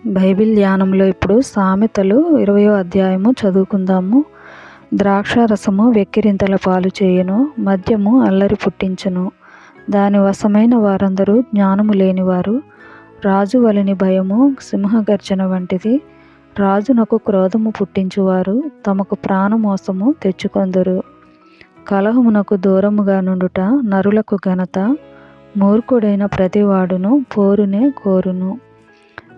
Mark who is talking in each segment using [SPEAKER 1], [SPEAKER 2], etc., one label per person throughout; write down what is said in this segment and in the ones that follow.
[SPEAKER 1] Bible ధ్యానంలో ఇప్పుడు సామెతలు 20వ అధ్యాయము చదువుకుందాము. ద్రాక్షారసము వెక్కిరింతల పాలు చేయును, మద్యము అల్లరి పుట్టించును. దాని వశమైన వారందరూ జ్ఞానము లేనివారు. రాజు వలని భయము సింహగర్జన వంటిది. రాజునకు క్రోధము పుట్టించువారు తమకు ప్రాణమోసము తెచ్చుకొందురు. కలహమునకు దూరముగా నుండుట నరులకు ఘనత. మూర్ఖుడైన ప్రతివాడును పోరునే కోరును.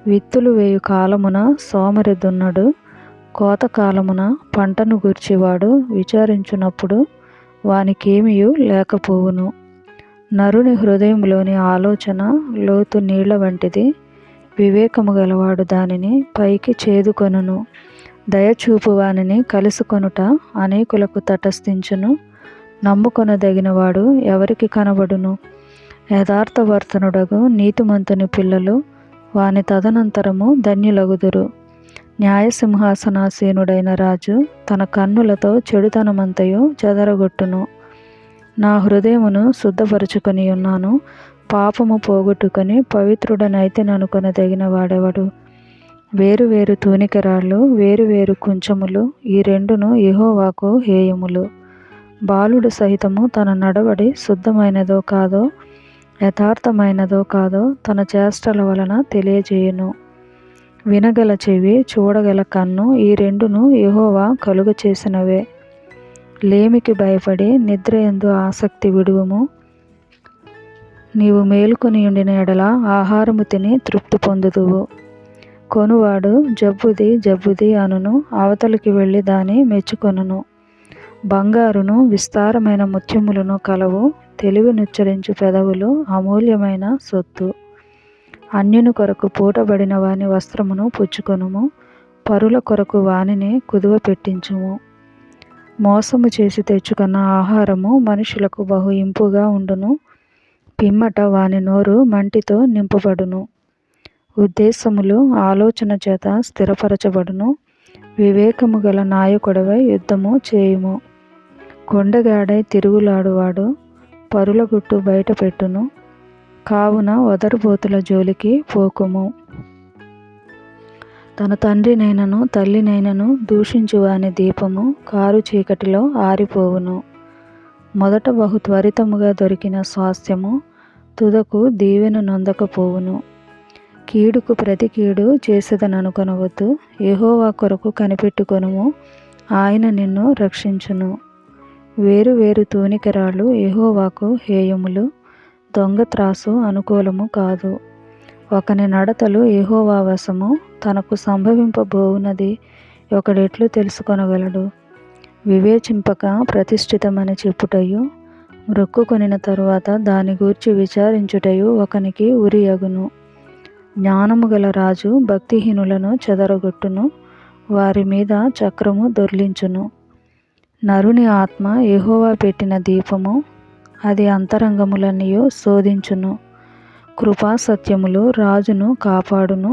[SPEAKER 1] విత్తులు వేయు కాలమున సోమరి దున్నడు, కోతకాలమున పంటను గూర్చివాడు విచారించునప్పుడు వానికేమియూ లేకపోవును. నరుని హృదయంలోని ఆలోచన లోతు నీళ్ల వంటిది. వివేకము గలవాడు దానిని పైకి చేదుకొనును. దయచూపు వానిని కలుసుకొనుట అనేకులకు తటస్థించును. నమ్ముకొనదగినవాడు ఎవరికి కనబడును? యథార్థవర్తనుడగు నీతిమంతుని పిల్లలు వాని తదనంతరము ధన్యులగుదురు. న్యాయసింహాసనాసీనుడైన రాజు తన కన్నులతో చెడుతనమంతయు చెదరగొట్టును. నా హృదయమును శుద్ధపరుచుకొని ఉన్నాను, పాపము పోగొట్టుకొని పవిత్రుడనైతిననుకొనదగిన వాడెవడు? వేరువేరు తూనికరాళ్ళు, వేరువేరు కుంచములు, ఈ రెండును యెహోవాకు హేయములు. బాలుడు సహితము తన నడవడి శుద్ధమైనదో కాదో, యథార్థమైనదో కాదో తన చేష్టల వలన తెలియజేయును. వినగల చెవి, చూడగల కన్ను, ఈ రెండును యెహోవా కలుగచేసినవే. లేమికి భయపడి నిద్రయందు ఆసక్తి విడువుము. నీవు మేలుకొని ఉండిన ఎడల ఆహారము తిని తృప్తి పొందుదువు. కొనువాడు జబ్బుది జబ్బుది అనును, అవతలికి వెళ్ళి దాన్ని మెచ్చుకొనును. బంగారును విస్తారమైన ముత్యములను కలవు, తెలివినుచ్చరించు పెదవులు అమూల్యమైన సొత్తు. అన్యుని కొరకు పూటబడిన వాని వస్త్రమును పుచ్చుకొనుము, పరుల కొరకు వానిని కుదువ పెట్టించుము. మోసము చేసి తెచ్చుకున్న ఆహారము మనుషులకు బహు ఇంపుగా ఉండును, పిమ్మట వాని నోరు మంటితో నింపబడును. ఉద్దేశములు ఆలోచన చేత స్థిరపరచబడును. వివేకము గల నాయకుడవై యుద్ధము చేయుము. కొండగాడై తిరుగులాడువాడు పరుల గుట్టు బయట పెట్టును. కావున వదరుబోతుల జోలికి పోకుము. తన తండ్రినైనను తల్లినైనను దూషించువాని దీపము కారు చీకటిలో ఆరిపోవును. మొదట బహు త్వరితముగా దొరికిన స్వాస్థ్యము తుదకు దీవెన నొందకపోవును. కీడుకు ప్రతి కీడు చేసేదననుకొనవద్దు. యెహోవా కొరకు కనిపెట్టుకొనుము, ఆయన నిన్ను రక్షించును. వేరువేరు తూనికరాళ్ళు యెహోవాకు హేయములు, దొంగ త్రాసు అనుకూలము కాదు. ఒకని నడతలు యెహోవా వశము, తనకు సంభవింపబోవునది ఒకడెట్లు తెలుసుకొనగలడు? వివేచింపక ప్రతిష్ఠితమని చెప్పుటయు, మ్రొక్కుకొనిన తరువాత దాని గూర్చి విచారించుటయు ఒకనికి ఉరియగును. జ్ఞానము గల రాజు భక్తిహీనులను చెదరగొట్టును, వారి మీద చక్రము దొర్లించును. నరుని ఆత్మ యెహోవా పెట్టిన దీపము, అది అంతరంగములన్నీయు శోధించును. కృపాసత్యములు రాజును కాపాడును.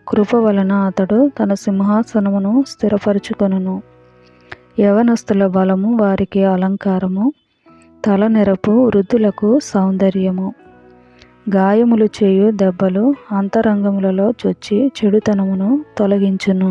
[SPEAKER 1] కృప వలన అతడు తన సింహాసనమును స్థిరపరచుకొనును. యవనస్తుల బలము వారికి అలంకారము, తలనెరపు వృద్ధులకు సౌందర్యము. గాయములు చేయు దెబ్బలు అంతరంగములలో చొచ్చి చెడుతనమును తొలగించును.